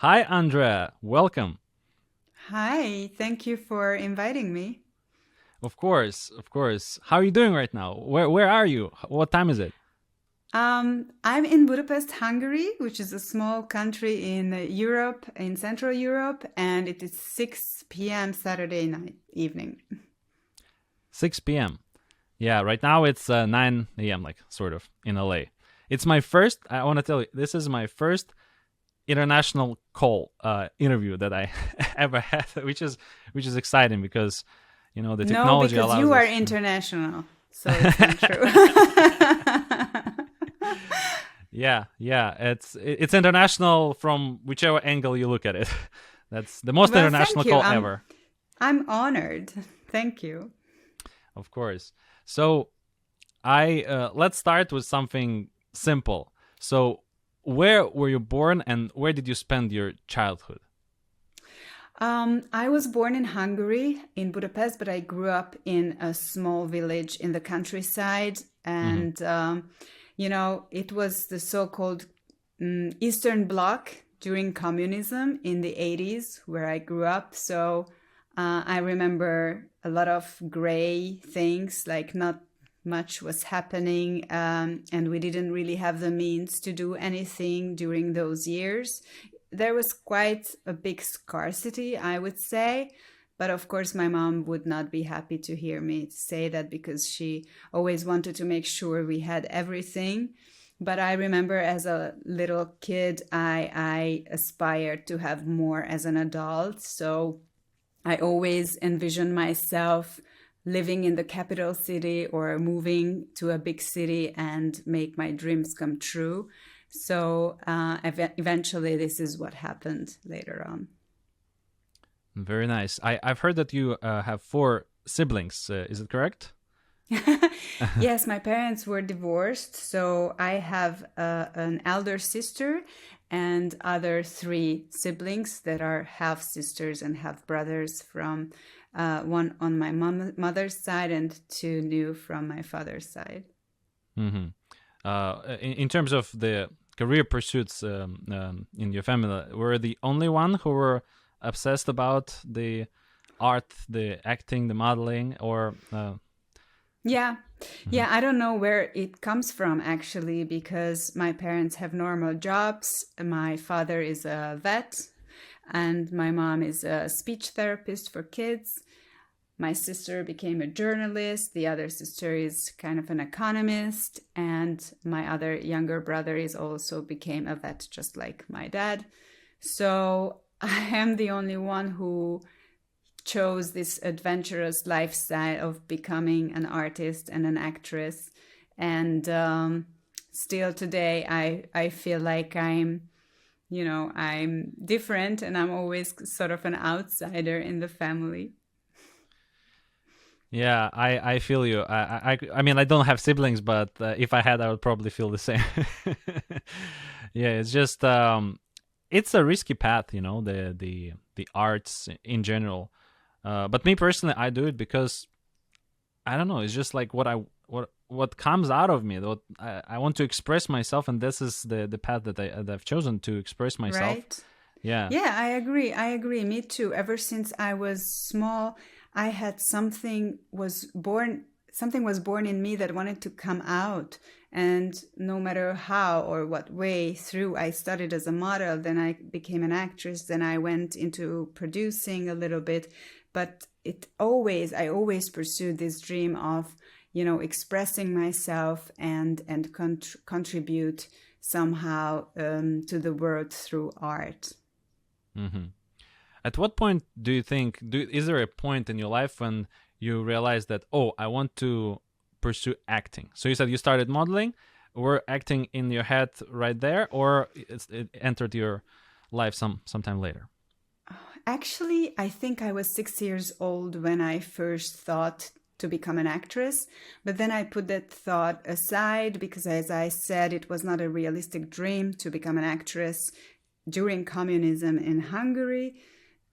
Hi, Andrea. Welcome. Hi, thank you for inviting me. Of course, of course. How are you doing right now? Where are you? What time is it? I'm in Budapest, Hungary, which is a small country in Europe, in Central Europe, and it is 6 p.m. Saturday night evening. 6 p.m. Yeah, right now it's 9 a.m. like sort of in LA. It's my first. I want to tell you, this is my first international call interview that I ever had, which is exciting because the No, technology because allows you are us. international, so it's not true. Yeah. It's international from whichever angle you look at it. That's the most Well, international thank you. call I'm ever. I'm honored. Thank you. Of course. So I let's start with something simple. So where were you born and where did you spend your childhood? I was born in Hungary, in Budapest, but I grew up in a small village in the countryside. Hmm. And, it was the so called Eastern Bloc during communism in the 80s where I grew up. So I remember a lot of gray things, like not much was happening, and we didn't really have the means to do anything during those years. There was quite a big scarcity, I would say. But of course, my mom would not be happy to hear me say that because she always wanted to make sure we had everything. But I remember as a little kid, I aspired to have more as an adult. So I always envisioned myself living in the capital city or moving to a big city and make my dreams come true. So eventually, this is what happened later on. Very nice. I've heard that you have four siblings. Is it correct? Yes, my parents were divorced, so I have an elder sister and other three siblings that are half sisters and half brothers from one on my mother's side and two new from my father's side. Hmm. In terms of the career pursuits in your family, were the only one who were obsessed about the art, the acting, the modeling, or Yeah. mhm. Yeah, I don't know where it comes from actually, because my parents have normal jobs. My father is a vet, and my mom is a speech therapist for kids. My sister became a journalist. The other sister is kind of an economist. And my other younger brother is also became a vet, just like my dad. So I am the only one who chose this adventurous lifestyle of becoming an artist and an actress. And still today, I feel like I'm different and I'm always sort of an outsider in the family. Yeah, I feel you. I mean, I don't have siblings, but if I had, I would probably feel the same. Yeah, it's just it's a risky path, the arts in general. But me personally, I do it because I don't know. It's just like what comes out of me. What I want to express myself, and this is the path that I've chosen to express myself. Right? Yeah. Yeah, I agree. I agree. Me too. Ever since I was small, I had something was born in me that wanted to come out. And no matter how or what way through, I started as a model, then I became an actress, then I went into producing a little bit. But I always pursued this dream of, expressing myself and contribute somehow to the world through art. Hmm. At what point do you think? Is there a point in your life when you realize that I want to pursue acting? So you said you started modeling. Were acting in your head right there, or it entered your life sometime later? Actually, I think I was 6 years old when I first thought to become an actress, but then I put that thought aside because, as I said, it was not a realistic dream to become an actress during communism in Hungary.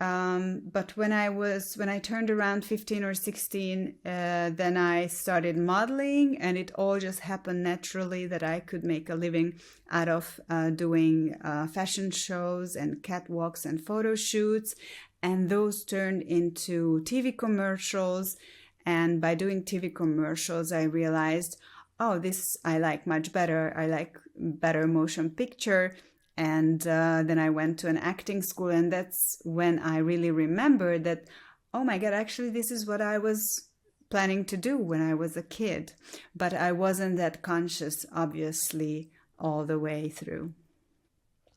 But when I turned around 15 or 16, then I started modeling, and it all just happened naturally that I could make a living out of doing fashion shows and catwalks and photo shoots. And those turned into TV commercials. And by doing TV commercials, I realized, oh, this I like much better. I like better motion picture. And then I went to an acting school, and that's when I really remembered that, oh my God, actually, this is what I was planning to do when I was a kid. But I wasn't that conscious, obviously, all the way through.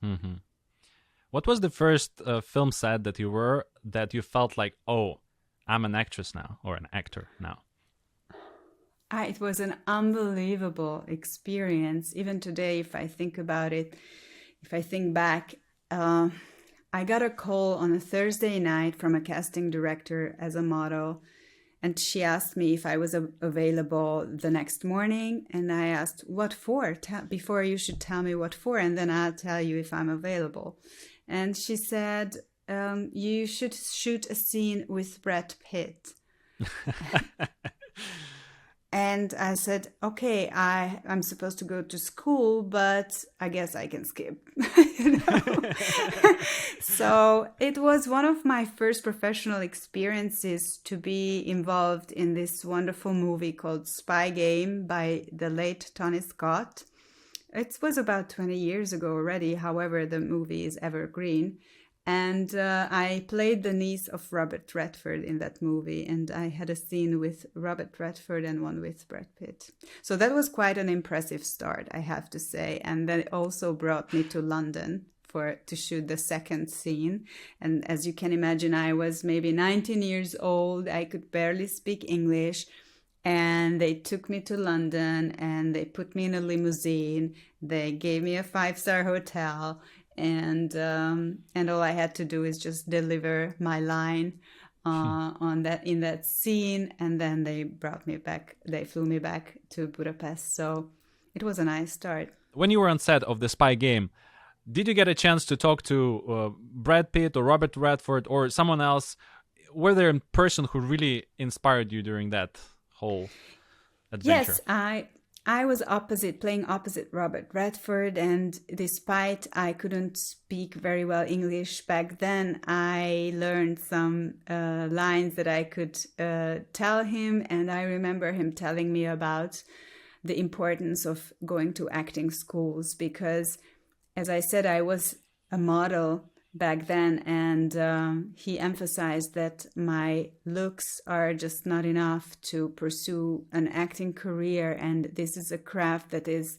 Mm-hmm. What was the first film set that you felt like, oh, I'm an actress now or an actor now? It was an unbelievable experience. Even today, if I think about it, if I think back, I got a call on a Thursday night from a casting director as a model, and she asked me if I was available the next morning. And I asked, what for? Before you should tell me what for, and then I'll tell you if I'm available. And she said, you should shoot a scene with Brad Pitt. And I said, okay, I'm supposed to go to school, but I guess I can skip. So it was one of my first professional experiences to be involved in this wonderful movie called Spy Game by the late Tony Scott. It was about 20 years ago already. However, the movie is evergreen. And I played the niece of Robert Redford in that movie. And I had a scene with Robert Redford and one with Brad Pitt. So that was quite an impressive start, I have to say. And then it also brought me to London to shoot the second scene. And as you can imagine, I was maybe 19 years old. I could barely speak English. And they took me to London and they put me in a limousine. They gave me a 5-star hotel. And all I had to do is just deliver my line in that scene, and then they brought me back. They flew me back to Budapest. So it was a nice start. When you were on set of the Spy Game, did you get a chance to talk to Brad Pitt or Robert Redford or someone else? Were there a person who really inspired you during that whole adventure? Yes, I was playing opposite Robert Redford, and despite I couldn't speak very well English back then, I learned some lines that I could tell him, and I remember him telling me about the importance of going to acting schools because, as I said, I was a model back then, and he emphasized that my looks are just not enough to pursue an acting career, and this is a craft that is,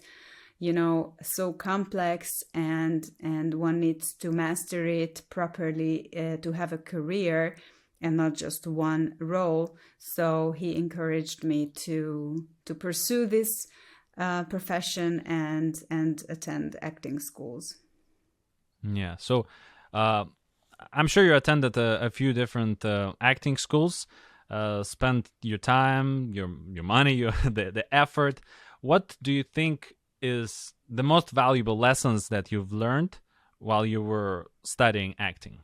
so complex, and one needs to master it properly to have a career and not just one role. So he encouraged me to pursue this profession and attend acting schools. Yeah, so I'm sure you attended a few different acting schools, spent your time, your money, the effort. What do you think is the most valuable lessons that you've learned while you were studying acting?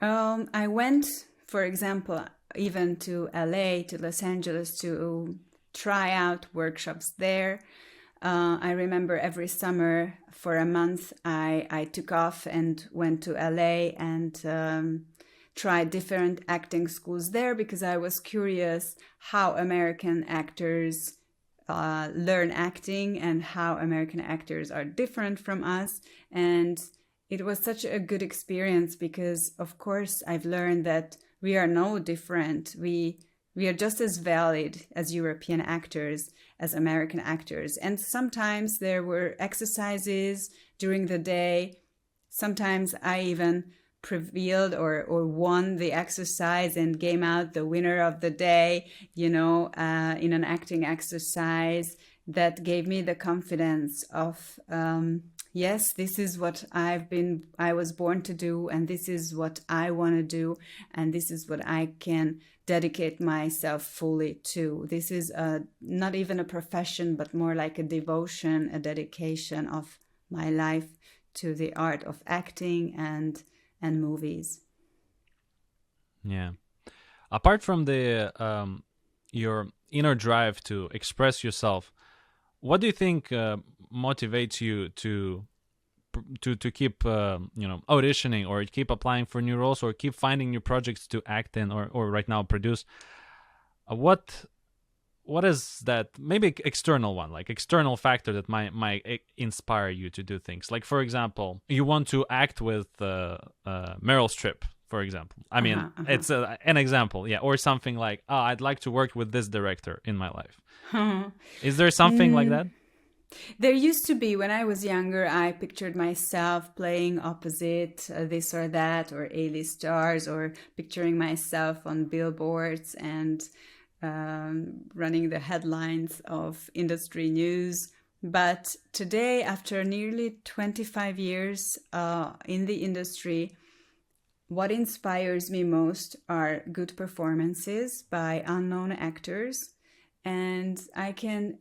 I went, for example, even to LA, to Los Angeles, to try out workshops there. I remember every summer for a month, I took off and went to LA and tried different acting schools there because I was curious how American actors learn acting and how American actors are different from us. And it was such a good experience because, of course, I've learned that we are no different. We are just as valid as European actors, as American actors. And sometimes there were exercises during the day. Sometimes I even prevailed or won the exercise and came out the winner of the day, in an acting exercise that gave me the confidence of, yes, this is what I was born to do, and this is what I want to do, and this is what I can dedicate myself fully to. This is not even a profession, but more like a devotion, a dedication of my life to the art of acting and and movies. Yeah. Apart from the your inner drive to express yourself, what do you think motivates you to keep auditioning, or keep applying for new roles, or keep finding new projects to act in, or right now produce? What is that, maybe external one, like external factor that might inspire you to do things? Like, for example, you want to act with Meryl Streep, for example. I mean, it's an example, yeah, or something like, oh, I'd like to work with this director in my life. Is there something like that? There used to be, when I was younger, I pictured myself playing opposite this or that, or A-list stars, or picturing myself on billboards and running the headlines of industry news. But today, after nearly 25 years in the industry, what inspires me most are good performances by unknown actors. And I can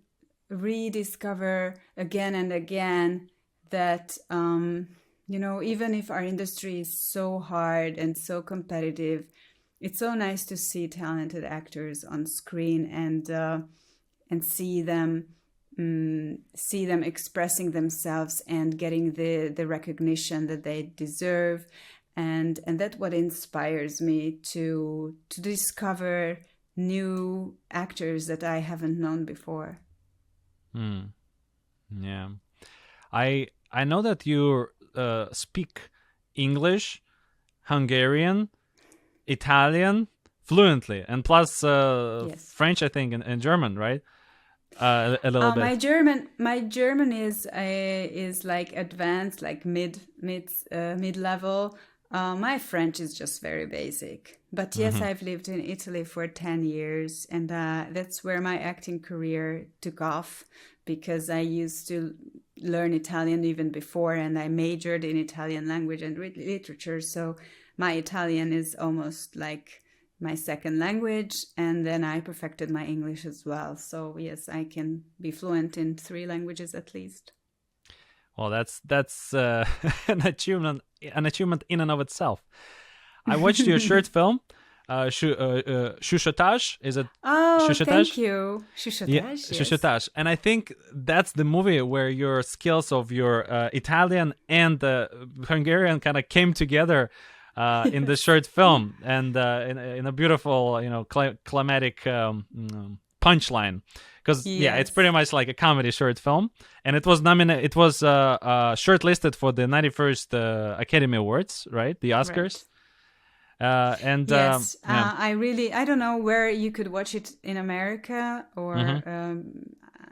rediscover again and again that, even if our industry is so hard and so competitive, it's so nice to see talented actors on screen and see them expressing themselves and getting the recognition that they deserve. And that's what inspires me to discover new actors that I haven't known before. Yeah. I know that you speak English, Hungarian, Italian fluently, and plus Yes. French, I think, and German, right? A little bit. My German is like advanced, like mid level. My French is just very basic. But yes, I've lived in Italy for 10 years, and that's where my acting career took off, because I used to learn Italian even before, and I majored in Italian language and literature. So my Italian is almost like my second language, and then I perfected my English as well. So yes, I can be fluent in 3 languages at least. Well, that's an achievement in and of itself. I watched your short film, Chuchotage. Is it? Oh, Chuchotage? thank you. Chuchotage, Yeah, yes. Chuchotage. And I think that's the movie where your skills of your Italian and Hungarian kind of came together in the short film, and in a beautiful, climatic punchline. Because it's pretty much like a comedy short film, and it was It was shortlisted for the 91st Academy Awards, right? The Oscars. Right. Yes, Yeah. I don't know where you could watch it in America, or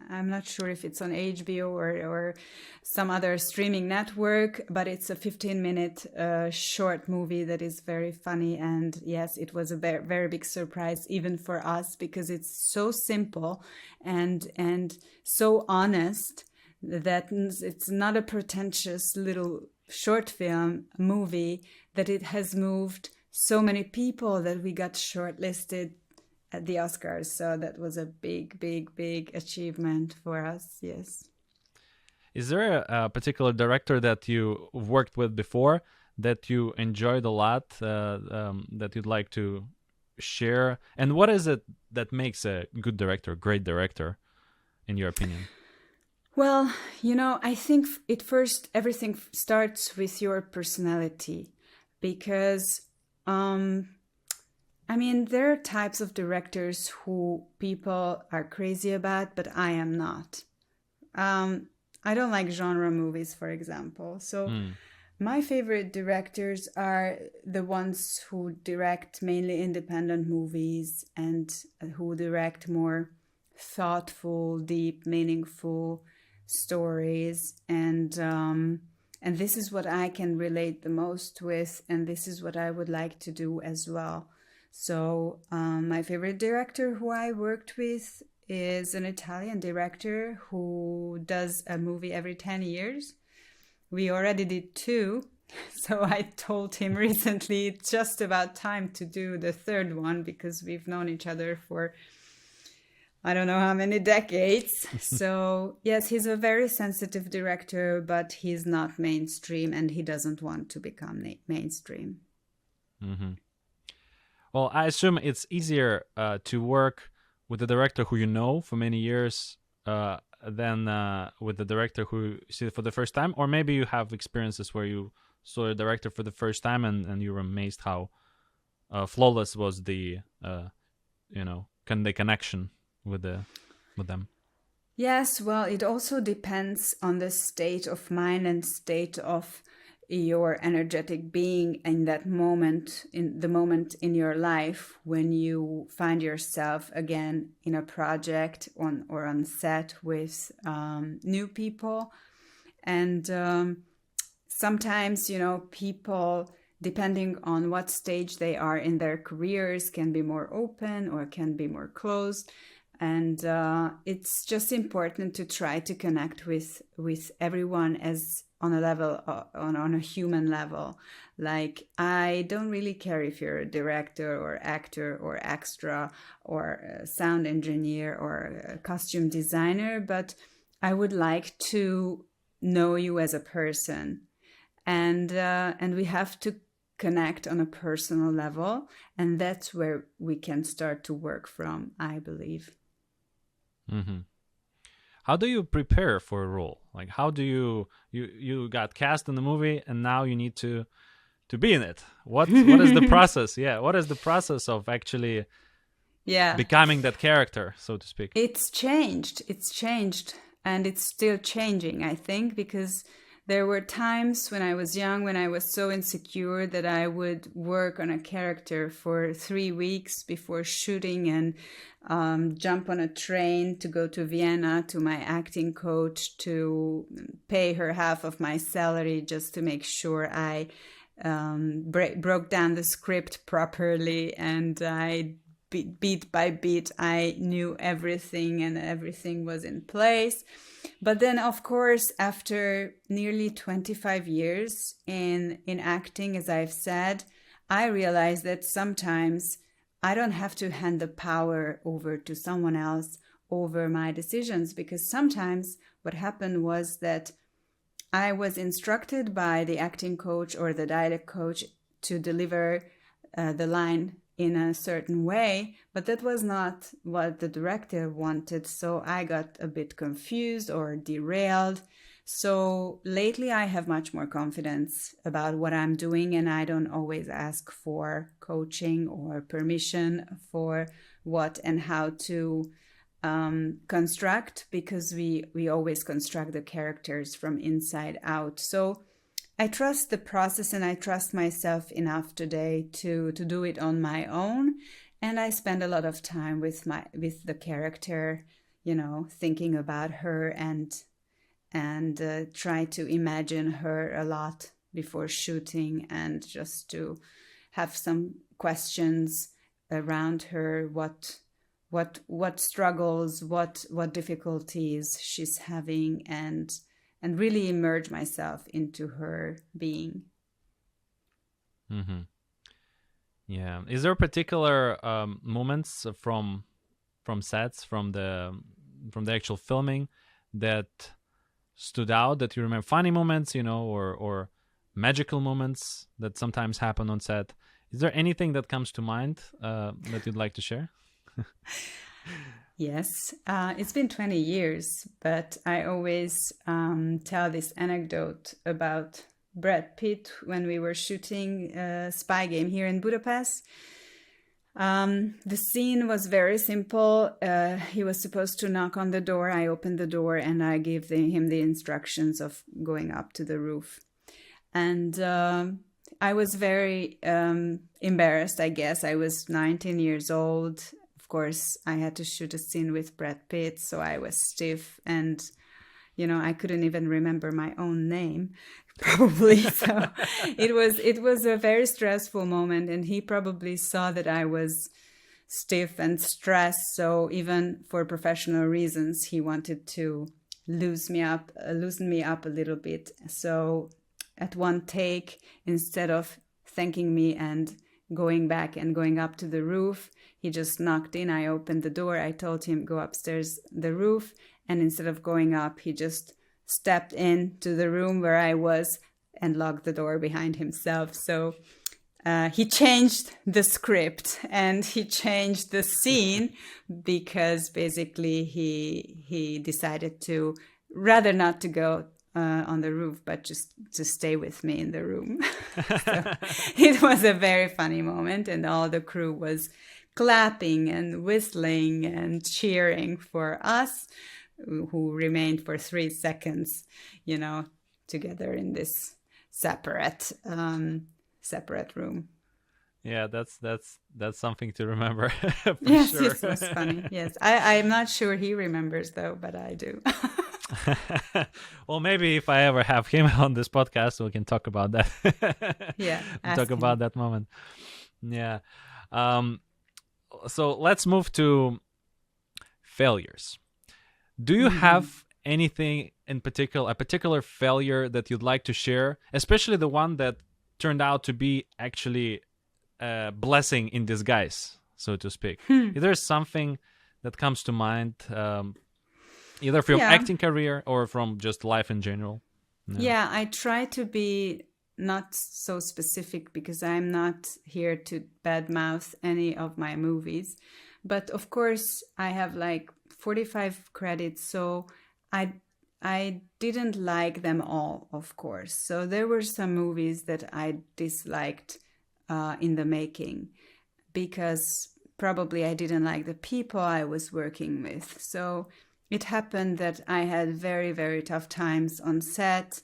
I'm not sure if it's on HBO or some other streaming network, but it's a 15-minute short movie that is very funny. And yes, it was a very, very big surprise even for us, because it's so simple and so honest that it's not a pretentious little short film movie, that it has moved so many people that we got shortlisted at the Oscars. So that was a big, big, big achievement for us. Yes. Is there a particular director that you worked with before that you enjoyed a lot, that you'd like to share? And what is it that makes a good director, great director, in your opinion? Well, I think everything starts with your personality, because there are types of directors who people are crazy about, but I am not. I don't like genre movies, for example. So my favorite directors are the ones who direct mainly independent movies, and who direct more thoughtful, deep, meaningful stories. And this is what I can relate the most with, and this is what I would like to do as well. So my favorite director who I worked with is an Italian director who does a movie every 10 years. We already did 2. So I told him recently it's just about time to do the 3rd one, because we've known each other for I don't know how many decades. So, yes, he's a very sensitive director, but he's not mainstream and he doesn't want to become mainstream. Mm-hmm. Well, I assume it's easier to work with the director who you know for many years than with the director who you see for the first time, or maybe you have experiences where you saw a director for the first time and you were amazed how flawless was the the connection with them. Yes, well, it also depends on the state of mind and state of your energetic being in that moment, in the moment in your life when you find yourself again in a project on set with new people. And sometimes, people, depending on what stage they are in their careers, can be more open or can be more closed. And it's just important to try to connect with everyone as on a level, on a human level. Like, I don't really care if you're a director or actor or extra or a sound engineer or a costume designer, but I would like to know you as a person. And we have to connect on a personal level, and that's where we can start to work from, I believe. Mm-hmm. How do you prepare for a role? Like, how do you got cast in the movie and now you need to be in it? What is the process? Yeah, what is the process of actually becoming that character, so to speak? It's changed, and it's still changing, I think, because there were times when I was young, when I was so insecure that I would work on a character for 3 weeks before shooting and jump on a train to go to Vienna to my acting coach to pay her half of my salary just to make sure I broke down the script properly, and I beat by beat I knew everything and everything was in place. But then, of course, after nearly 25 years in acting, as I've said, I realized that sometimes I don't have to hand the power over to someone else over my decisions, because sometimes what happened was that I was instructed by the acting coach or the dialect coach to deliver the line in a certain way, but that was not what the director wanted. So I got a bit confused or derailed. So lately I have much more confidence about what I'm doing, and I don't always ask for coaching or permission for what and how to construct, because we always construct the characters from inside out. So I trust the process and I trust myself enough today to do it on my own. And I spend a lot of time with the character, thinking about her and try to imagine her a lot before shooting, and just to have some questions around her, what struggles, what difficulties she's having, and really immerse myself into her being. Mm-hmm. Yeah. Is there particular moments from sets from the actual filming that stood out, that you remember? Funny moments, or magical moments that sometimes happen on set. Is there anything that comes to mind that you'd like to share? Yes, it's been 20 years, but I always tell this anecdote about Brad Pitt when we were shooting Spy Game here in Budapest. The scene was very simple. He was supposed to knock on the door. I opened the door and I gave him the instructions of going up to the roof. And I was very embarrassed, I guess. I was 19 years old. Of course, I had to shoot a scene with Brad Pitt, so I was stiff and, I couldn't even remember my own name, probably. So it was a very stressful moment, and he probably saw that I was stiff and stressed. So even for professional reasons, he wanted to loosen me up a little bit. So at one take, instead of thanking me and going back and going up to the roof. He just knocked in. I opened the door. I told him, go upstairs the roof. And instead of going up, he just stepped into the room where I was and locked the door behind himself. So he changed the script and he changed the scene because basically he decided to rather not to go on the roof, but just to stay with me in the room. So it was a very funny moment, and all the crew was clapping and whistling and cheering for us, who remained for 3 seconds, together in this separate room. Yeah, that's something to remember. For yes, sure. It was funny. Yes, I'm not sure he remembers though, but I do. Well, maybe if I ever have him on this podcast, we can talk about that. Yeah, talk about that moment. Yeah. So let's move to failures. Do you have anything in particular, a particular failure that you'd like to share, especially the one that turned out to be actually a blessing in disguise, so to speak? Is there something that comes to mind, either from acting career or from just life in general? Yeah, I try to be not so specific because I'm not here to badmouth any of my movies. But of course, I have like 45 credits, so I didn't like them all, of course. So there were some movies that I disliked in the making because probably I didn't like the people I was working with. So it happened that I had very, very tough times on set,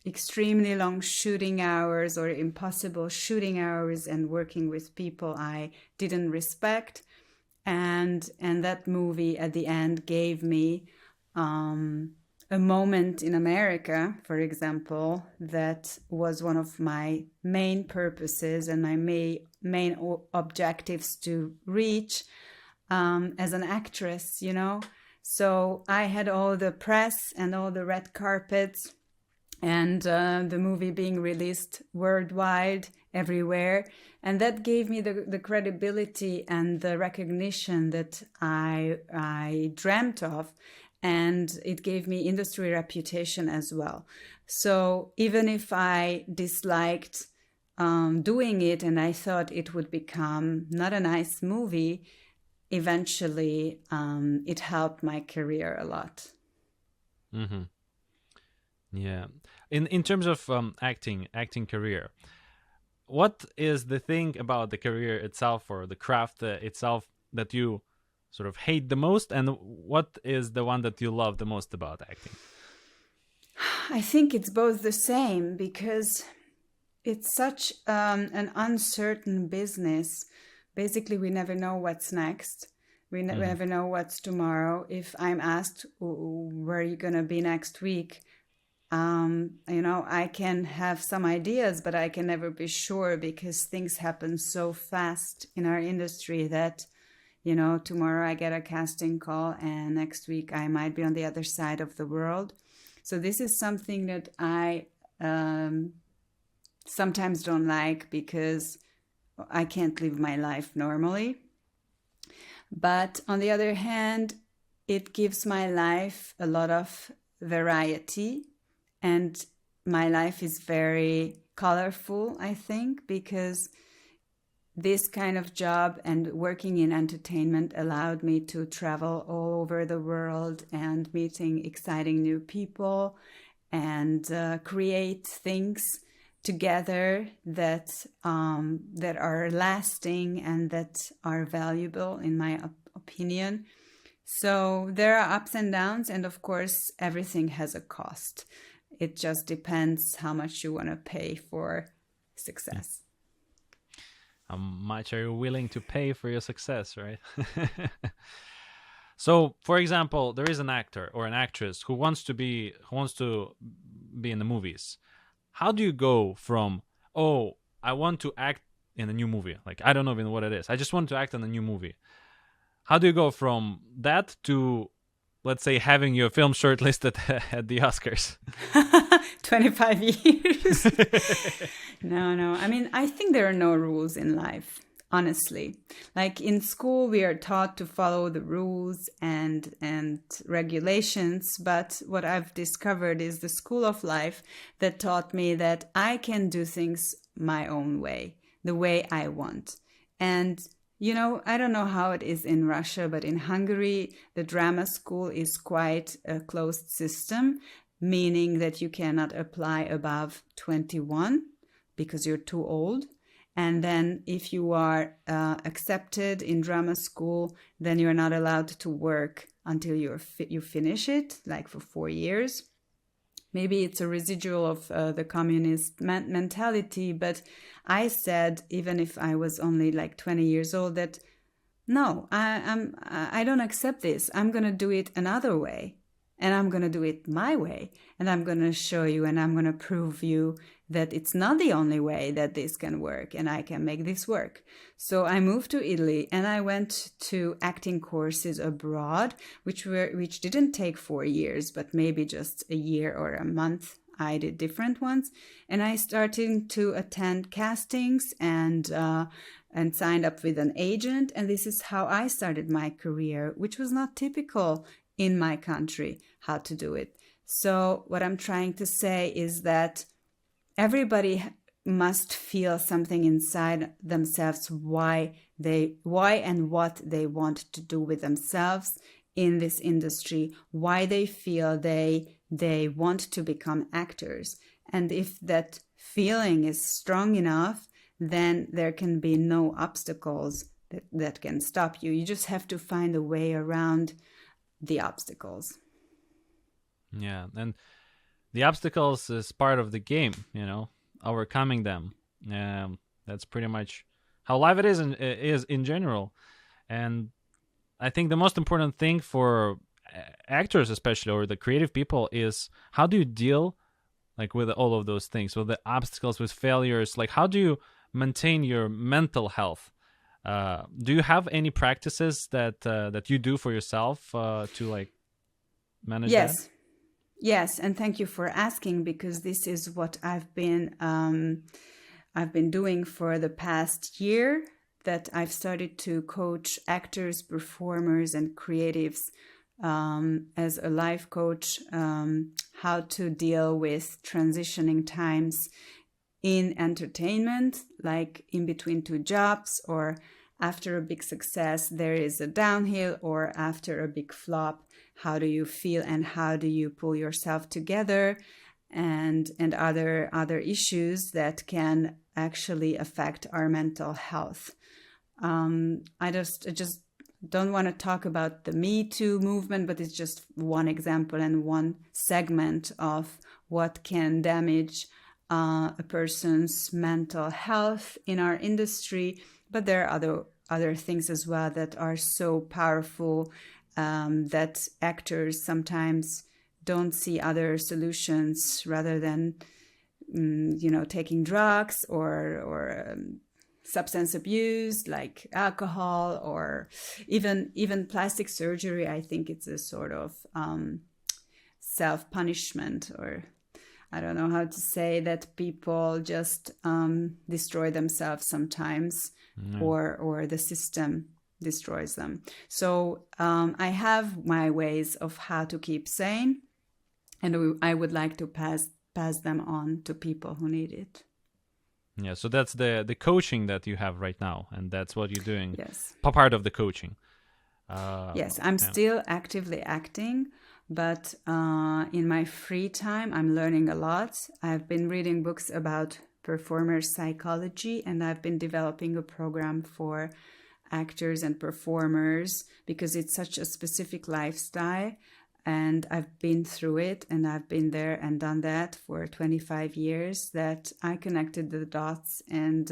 extremely long shooting hours or impossible shooting hours, and working with people I didn't respect. And that movie at the end gave me a moment in America, for example, that was one of my main purposes and my main objectives to reach as an actress, So I had all the press and all the red carpets and the movie being released worldwide, everywhere. And that gave me the credibility and the recognition that I dreamt of. And it gave me industry reputation as well. So even if I disliked doing it and I thought it would become not a nice movie, eventually it helped my career a lot. Mm-hmm. Yeah. In terms of acting career, what is the thing about the career itself or the craft itself that you sort of hate the most, and what is the one that you love the most about acting? I think it's both the same because it's such an uncertain business. Basically, we never know what's next. We never know what's tomorrow. If I'm asked, where are you going to be next week? I can have some ideas, but I can never be sure because things happen so fast in our industry that, tomorrow I get a casting call and next week I might be on the other side of the world. So this is something that I sometimes don't like because I can't live my life normally. But on the other hand, it gives my life a lot of variety, and my life is very colorful, I think, because this kind of job and working in entertainment allowed me to travel all over the world and meeting exciting new people and create things together that are lasting and that are valuable, in my opinion. So there are ups and downs, and of course, everything has a cost. It just depends how much you want to pay for success. How much are you willing to pay for your success, right? So, for example, there is an actor or an actress who wants to be in the movies. How do you go from, I want to act in a new movie, like I don't know even what it is, I just want to act in a new movie. How do you go from that to, let's say, having your film shortlisted at the Oscars? 25 years. No. I mean, I think there are no rules in life, honestly. Like in school, we are taught to follow the rules and regulations. But what I've discovered is the school of life that taught me that I can do things my own way, the way I want. And I don't know how it is in Russia, but in Hungary, the drama school is quite a closed system, meaning that you cannot apply above 21 because you're too old. And then if you are accepted in drama school, then you're not allowed to work until you finish it, like for 4 years. Maybe it's a residual of the communist mentality, but I said, even if I was only like 20 years old, that no, I don't accept this. I'm going to do it another way, and I'm going to do it my way, and I'm going to show you, and I'm going to prove you that it's not the only way that this can work, and I can make this work. So I moved to Italy, and I went to acting courses abroad, which didn't take 4 years, but maybe just a year or a month. I did different ones, and I started to attend castings and signed up with an agent, and this is how I started my career, which was not typical in my country how to do it. So what I'm trying to say is that everybody must feel something inside themselves why and what they want to do with themselves in this industry, why they feel they want to become actors. And if that feeling is strong enough, then there can be no obstacles that can stop you. You just have to find a way around the obstacles. Yeah, and the obstacles is part of the game, overcoming them. That's pretty much how life is in general. And I think the most important thing for actors, especially, or the creative people, is how do you deal like with all of those things, with the obstacles, with failures? Like, how do you maintain your mental health? Do you have any practices that you do for yourself to like manage that? Yes, and thank you for asking, because this is what I've been doing for the past year. That I've started to coach actors, performers, and creatives as a life coach, how to deal with transitioning times in entertainment, like in between two jobs, or after a big success, there is a downhill, or after a big flop, how do you feel and how do you pull yourself together, and other issues that can actually affect our mental health. I just don't want to talk about the Me Too movement, but it's just one example and one segment of what can damage a person's mental health in our industry. But there are other things as well that are so powerful that actors sometimes don't see other solutions rather than taking drugs or substance abuse like alcohol, or even plastic surgery. I think it's a sort of self-punishment, or I don't know how to say, that people just destroy themselves sometimes, or the system destroys them. So I have my ways of how to keep sane, and I would like to pass them on to people who need it. Yeah, so that's the coaching that you have right now, and that's what you're doing. Yes. Part of the coaching. Yes, I'm still actively acting, but in my free time, I'm learning a lot. I've been reading books about performer psychology, and I've been developing a program for actors and performers because it's such a specific lifestyle. And I've been through it, and I've been there and done that for 25 years, that I connected the dots, and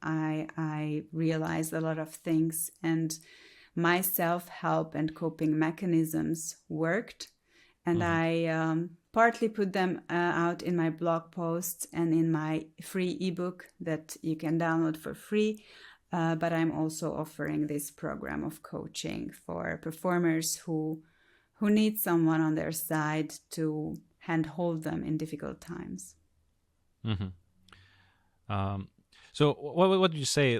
I realized a lot of things, and my self-help and coping mechanisms worked. And I partly put them out in my blog posts and in my free ebook that you can download for free. But I'm also offering this program of coaching for performers who need someone on their side to handhold them in difficult times. Mm-hmm. So what do you say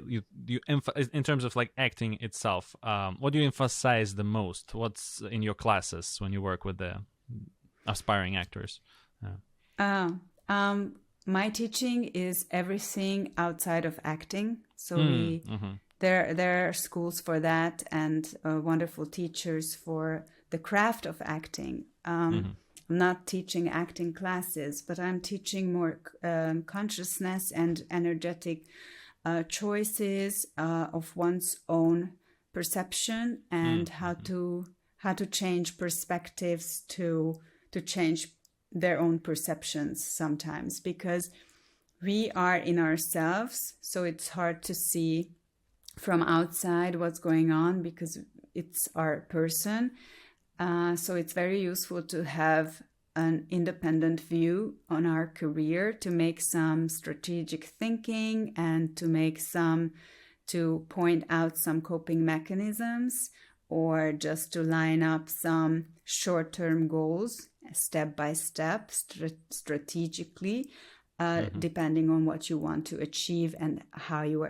in terms of like acting itself? What do you emphasize the most? What's in your classes when you work with the aspiring actors? My teaching is everything outside of acting. So Mm-hmm. there are schools for that, and wonderful teachers for the craft of acting. I'm not teaching acting classes, but I'm teaching more consciousness and energetic choices of one's own perception, and how to change perspectives to change their own perceptions sometimes, because we are in ourselves, so it's hard to see from outside what's going on because it's our person. So it's very useful to have an independent view on our career, to make some strategic thinking and to point out some coping mechanisms, or just to line up some short-term goals step by step, strategically, depending on what you want to achieve and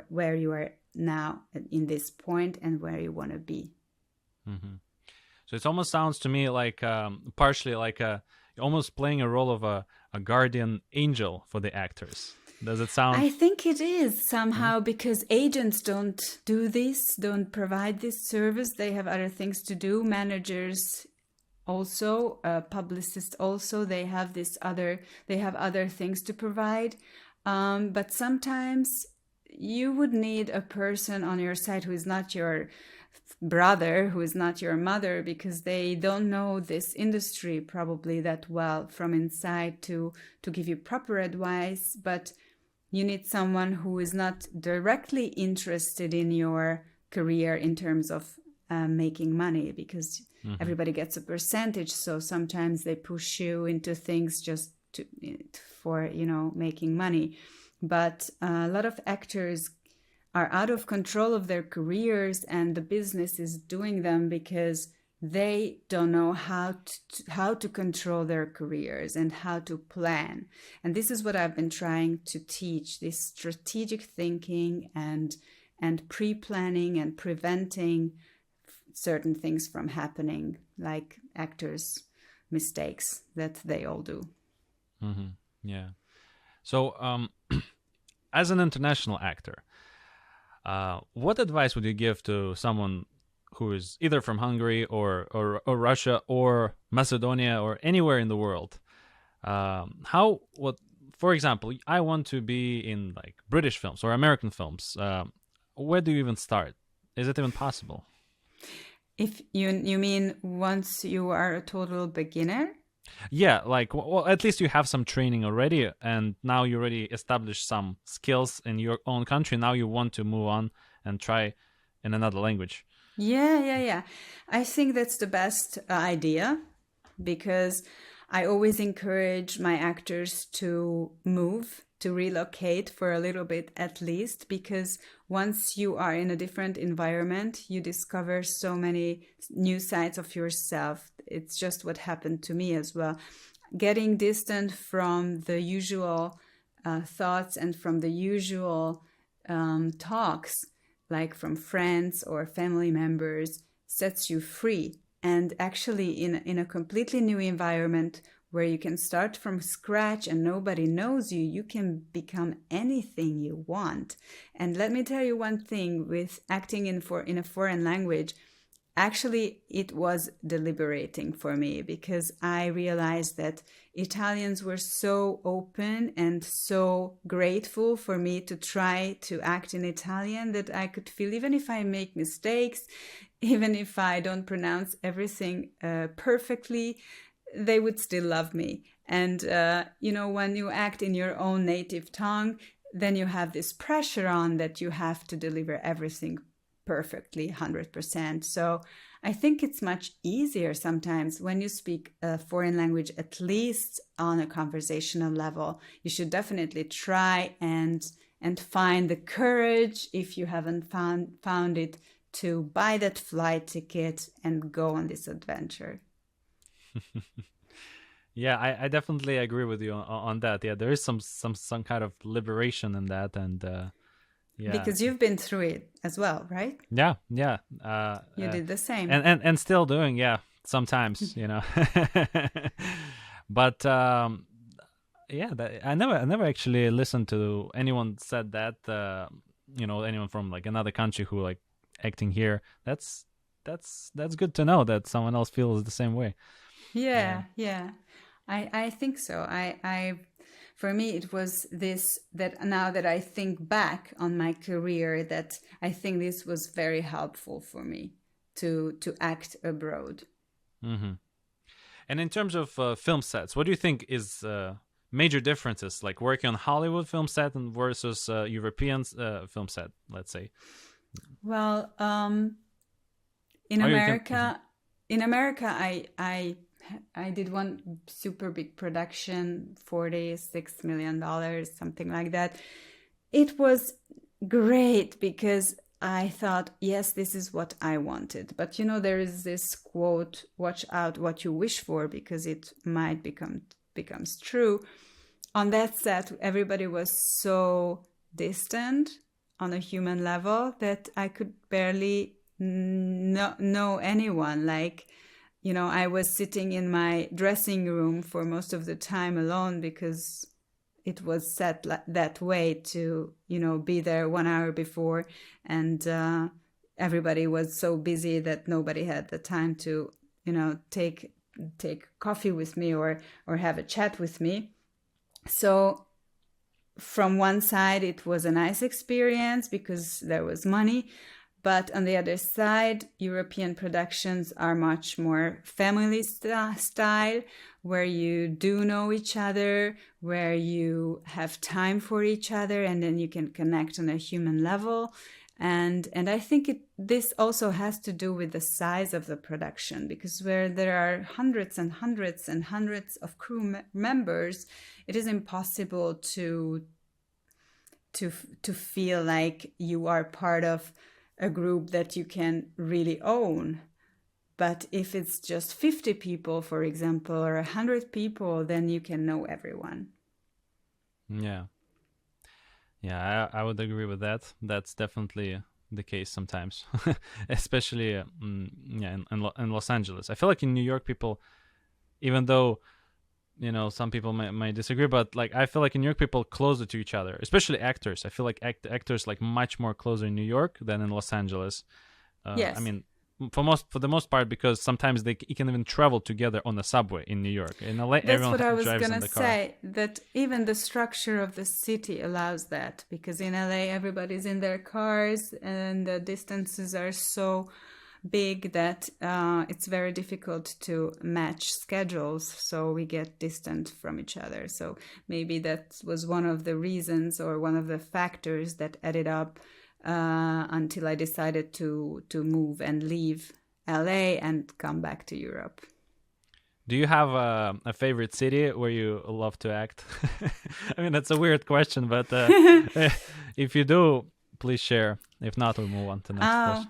where you are now in this point and where you want to be. Mm-hmm. So it almost sounds to me like partially like almost playing a role of a guardian angel for the actors. Does it sound? I think it is somehow, because agents don't do this, don't provide this service. They have other things to do. Managers also, publicists also, they have other things to provide. But sometimes you would need a person on your side who is not your brother, who is not your mother, because they don't know this industry probably that well from inside to give you proper advice. But you need someone who is not directly interested in your career in terms of making money, because everybody gets a percentage. So sometimes they push you into things just for making money. But a lot of actors are out of control of their careers, and the business is doing them because they don't know how to control their careers and how to plan. And this is what I've been trying to teach: this strategic thinking and pre-planning and preventing certain things from happening, like actors' mistakes that they all do. Mm-hmm. Yeah. So, as an international actor, what advice would you give to someone who is either from Hungary or Russia or Macedonia or anywhere in the world? For example, I want to be in like British films or American films. Where do you even start? Is it even possible? If you mean once you are a total beginner? Yeah, like, well, at least you have some training already, and now you already established some skills in your own country. Now you want to move on and try in another language. Yeah. I think that's the best idea, because I always encourage my actors to move, to relocate for a little bit at least, because once you are in a different environment, you discover so many new sides of yourself. It's just what happened to me as well. Getting distant from the usual thoughts and from the usual talks, like from friends or family members, sets you free. And actually, in a completely new environment where you can start from scratch and nobody knows you, you can become anything you want. And let me tell you one thing, with acting in a foreign language, actually, it was deliberating for me, because I realized that Italians were so open and so grateful for me to try to act in Italian, that I could feel, even if I make mistakes, even if I don't pronounce everything perfectly, they would still love me. And, when you act in your own native tongue, then you have this pressure on that you have to deliver everything perfectly, 100%. So I think it's much easier sometimes when you speak a foreign language, at least on a conversational level. You should definitely try and find the courage, if you haven't found it, to buy that flight ticket and go on this adventure. Yeah, I definitely agree with you on that. Yeah, there is some kind of liberation in that, and yeah, Because you've been through it as well, right? yeah, You did the same. and still doing, yeah, sometimes, but yeah, I never actually listened to anyone said that, anyone from like another country who like acting here. That's good to know that someone else feels the same way. Yeah. Yeah, yeah. I think so. For me it was this, that now that I think back on my career, that I think this was very helpful for me to act abroad. hmm And in terms of film sets, what do you think is major differences, like working on Hollywood film set and versus European film set, let's say? Well, in Or you can. Mhm. America, in America, I did one super big production, $46 million, something like that. It was great because I thought, yes, this is what I wanted. But there is this quote: "Watch out what you wish for, because it might becomes true." On that set, everybody was so distant on a human level that I could barely know anyone. Like, I was sitting in my dressing room for most of the time alone, because it was set that way to, be there 1 hour before. And everybody was so busy that nobody had the time to, take coffee with me or have a chat with me. So from one side, it was a nice experience because there was money. But on the other side, European productions are much more family style, where you do know each other, where you have time for each other, and then you can connect on a human level. And I think this also has to do with the size of the production, because where there are hundreds and hundreds and hundreds of crew members, it is impossible to feel like you are part of a group that you can really own. But if it's just 50 people, for example, or 100 people, then you can know everyone. Yeah, yeah, I would agree with that. That's definitely the case sometimes, especially yeah, in Los Angeles. I feel like in New York, people, even though some people might disagree, but like I feel like in New York people closer to each other, especially actors. I feel like actors like much more closer in New York than in Los Angeles. I Yes. mean, for the most part, because sometimes you can even travel together on the subway in New York. In LA, That's everyone what I was drives in gonna the car. say, that even the structure of the city allows that, because in LA everybody's in their cars and the distances are so big that it's very difficult to match schedules, so we get distant from each other. So maybe that was one of the reasons, or one of the factors that added up until I decided to move and leave LA and come back to Europe. Do you have a favorite city where you love to act? I mean, that's a weird question, but if you do, please share. If not, we'll move on to the next Oh, question.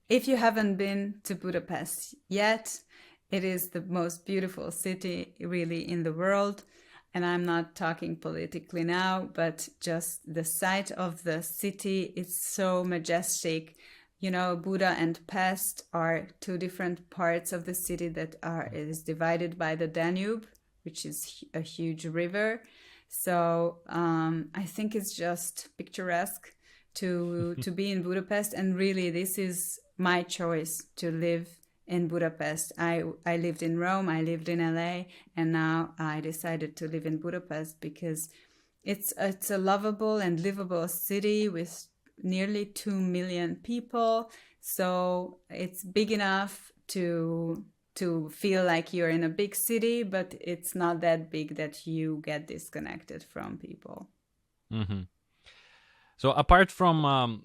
if you haven't been to Budapest yet, it is the most beautiful city really in the world. And I'm not talking politically now, but just the sight of the city is so majestic. Buda and Pest are two different parts of the city that is divided by the Danube, which is a huge river. So I think it's just picturesque to be in Budapest, and really this is my choice to live in Budapest. I lived in Rome, I lived in LA, and now I decided to live in Budapest because it's a lovable and livable city with nearly 2 million people. So it's big enough to feel like you're in a big city, but it's not that big that you get disconnected from people. hmm So apart from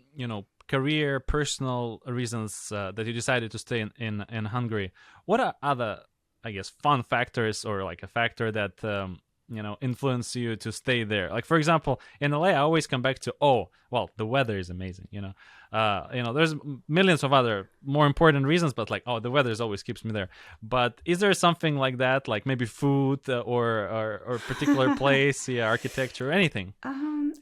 career, personal reasons that you decided to stay in Hungary, what are other, I guess, fun factors, or like a factor that influence you to stay there? Like, for example, in LA, I always come back to, the weather is amazing. There's millions of other more important reasons, but like, the weather always keeps me there. But is there something like that, like maybe food or particular place, architecture, anything?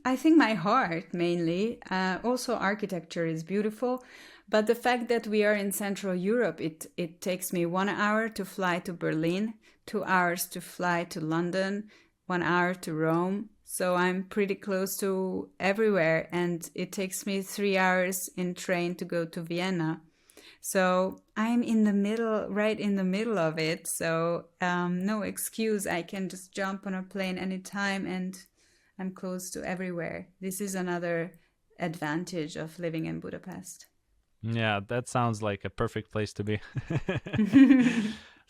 I think my heart mainly. Also, architecture is beautiful, but the fact that we are in Central Europe, it takes me 1 hour to fly to Berlin, 2 hours to fly to London, 1 hour to Rome. So I'm pretty close to everywhere, and it takes me 3 hours in train to go to Vienna. So I'm right in the middle of it. So no excuse. I can just jump on a plane anytime, and I'm close to everywhere. This is another advantage of living in Budapest. Yeah, that sounds like a perfect place to be.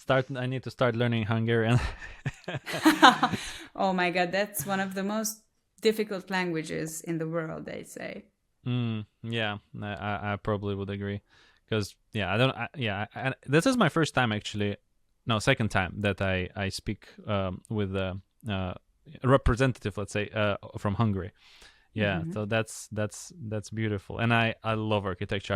I need to start learning Hungarian. Oh my God, that's one of the most difficult languages in the world, they say. Yeah, I probably would agree. Because, this is my first time actually, no, second time that I speak with a representative, let's say, from Hungary. Yeah, so that's beautiful. And I love architecture.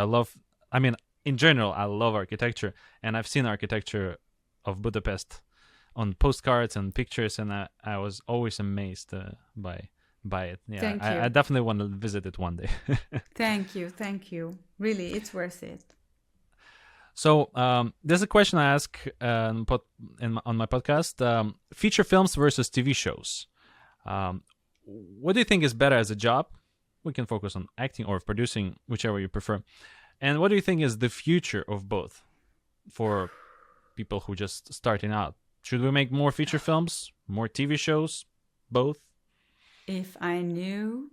In general, I love architecture. And I've seen architecture of Budapest on postcards and pictures, and I was always amazed by it. Yeah, Thank you. I definitely want to visit it one day. Thank you. Really, it's worth it. So there's a question I ask on my podcast: feature films versus TV shows. What do you think is better as a job? We can focus on acting or producing, whichever you prefer. And what do you think is the future of both for people who just starting out? Should we make more feature films, more TV shows, both? If I knew,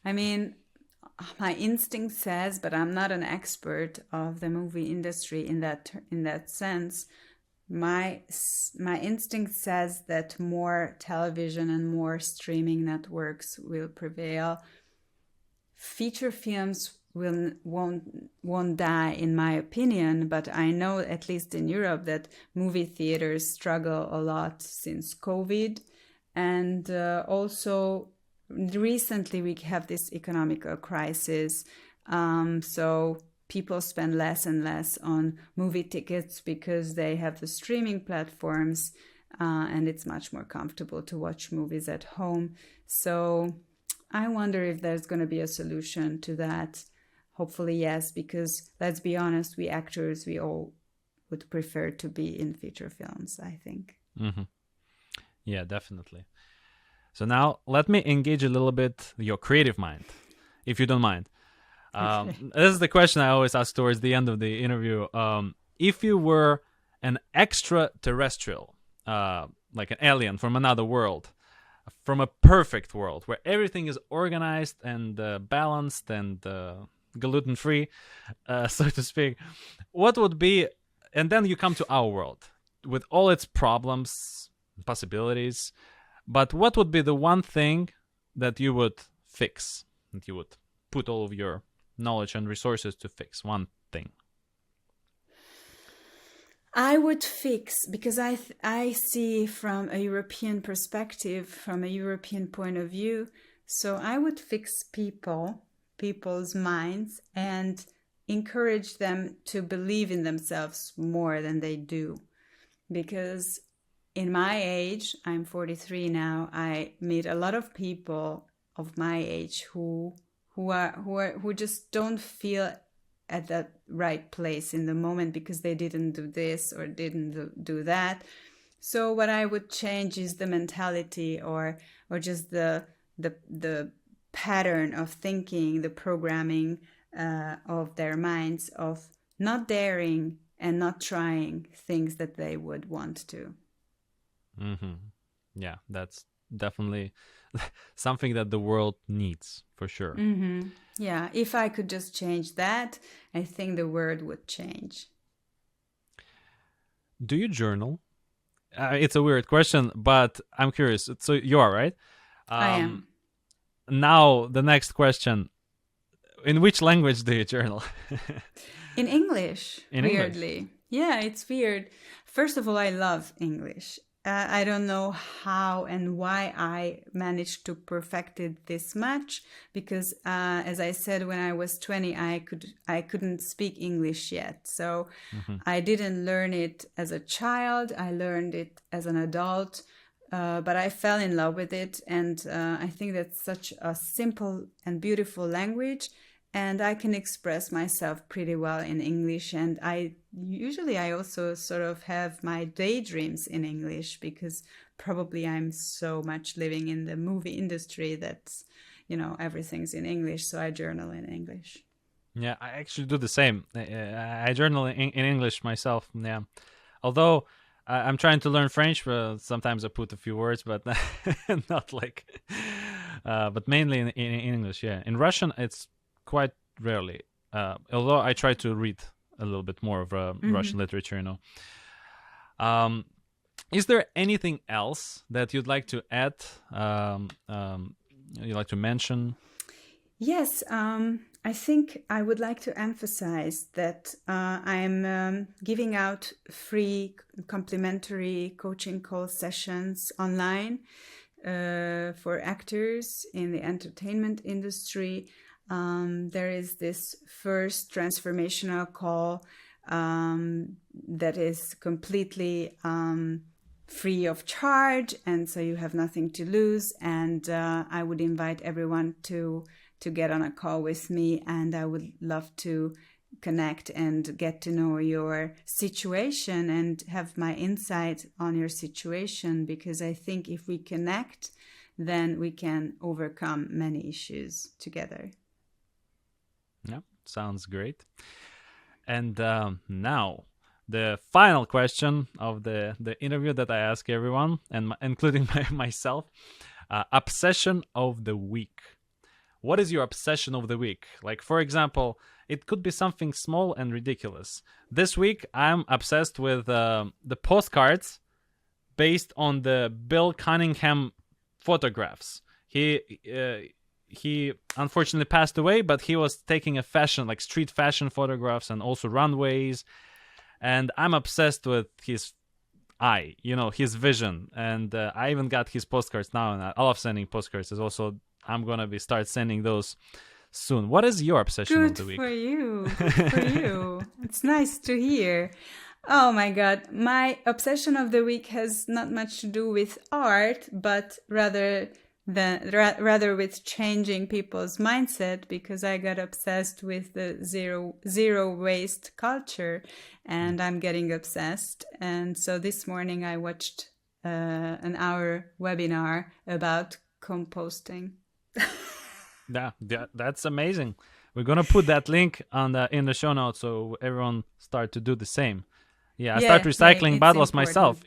my instinct says, but I'm not an expert of the movie industry in that sense. My instinct says that more television and more streaming networks will prevail. Feature films won't die, in my opinion, but I know, at least in Europe, that movie theaters struggle a lot since COVID, and also recently we have this economical crisis, so people spend less and less on movie tickets because they have the streaming platforms, and it's much more comfortable to watch movies at home. So I wonder if there's going to be a solution to that. Hopefully, yes, because let's be honest, we actors, we all would prefer to be in feature films, I think. Mm-hmm. Yeah, definitely. So now let me engage a little bit your creative mind, if you don't mind. Okay. This is the question I always ask towards the end of the interview. If you were an extraterrestrial, like an alien from another world, from a perfect world where everything is organized and balanced and gluten-free, so to speak, what would be, and then you come to our world with all its problems, possibilities, but what would be the one thing that you would fix, that you would put all of your knowledge and resources to fix? One thing. I would fix, because I see from a European perspective, from a European point of view, so I would fix people's minds, and encourage them to believe in themselves more than they do. Because in my age, I'm 43 now, I meet a lot of people of my age who just don't feel at that right place in the moment because they didn't do this or didn't do that. So what I would change is the mentality or just the pattern of thinking, the programming of their minds, of not daring and not trying things that they would want to. Mm-hmm. Yeah, that's definitely something that the world needs, for sure. Mm-hmm. Yeah, if I could just change that, I think the world would change. Do you journal? It's a weird question, but I'm curious. So you are, right? I am. Now, the next question. In which language do you journal? In English, In weirdly. English? Yeah, it's weird. First of all, I love English. I don't know how and why I managed to perfect it this much, because as I said, when I was 20, I couldn't speak English yet. So I didn't learn it as a child. I learned it as an adult, but I fell in love with it. And I think that's such a simple and beautiful language. And I can express myself pretty well in English. And I also sort of have my daydreams in English, because probably I'm so much living in the movie industry that's, everything's in English. So I journal in English. Yeah, I actually do the same. I journal in English myself. Yeah, although I'm trying to learn French, but sometimes I put a few words, but not like, but mainly in English. Yeah, in Russian it's quite rarely. Although I try to read a little bit more of Russian literature. Is there anything else that you'd like to add? You'd like to mention? Yes, I think I would like to emphasize that I'm giving out free complimentary coaching call sessions online for actors in the entertainment industry. There is this first transformational call that is completely free of charge, and so you have nothing to lose. And I would invite everyone to get on a call with me, and I would love to connect and get to know your situation and have my insight on your situation, because I think if we connect, then we can overcome many issues together. Yeah, sounds great. And now, the final question of the interview that I ask everyone, and including myself, obsession of the week. What is your obsession of the week? Like, for example, it could be something small and ridiculous. This week, I'm obsessed with the postcards based on the Bill Cunningham photographs. He unfortunately passed away, but he was taking a fashion, like street fashion photographs and also runways. And I'm obsessed with his eye, his vision. And I even got his postcards now, and I love sending postcards. I'm going to start sending those soon. What is your obsession of the week? Good for you. It's nice to hear. Oh my God. My obsession of the week has not much to do with art, but rather with changing people's mindset, because I got obsessed with the zero waste culture, and I'm getting obsessed. And so this morning I watched an hour webinar about composting. Yeah, that's amazing. We're gonna put that link in the show notes, so everyone start to do the same. I start recycling bottles important. Myself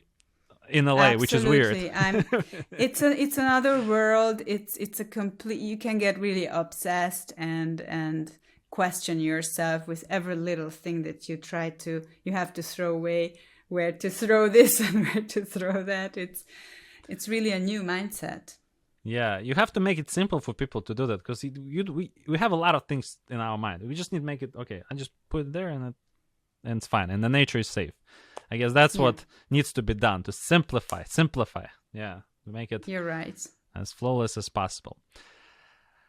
in LA, Absolutely. which is weird. It's another world. It's a complete. You can get really obsessed and question yourself with every little thing that you have to throw away. Where to throw this and where to throw that. It's really a new mindset. Yeah, you have to make it simple for people to do that, because we have a lot of things in our mind. We just need to make it okay. I just put it there and it's fine, and the nature is safe. I guess that's what needs to be done, to simplify. Yeah, to make it. You're right. As flawless as possible.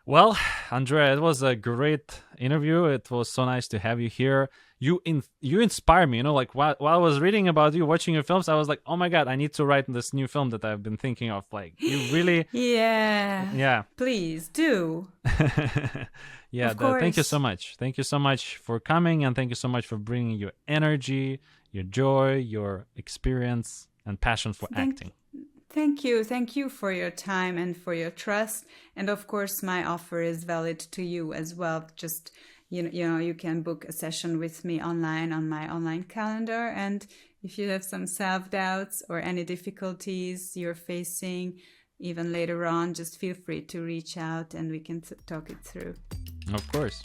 Well, Andrea, it was a great interview. It was so nice to have you here. You inspire me. Like while I was reading about you, watching your films, I was like, oh my God, I need to write this new film that I've been thinking of. Like, you really. Yeah. Please do. Yeah. Thank you so much. Thank you so much for coming, and thank you so much for bringing your energy, your joy, your experience, and passion for acting. Thank you. Thank you for your time and for your trust. And of course, my offer is valid to you as well. Just, you can book a session with me online on my online calendar. And if you have some self-doubts or any difficulties you're facing, even later on, just feel free to reach out and we can talk it through. Of course.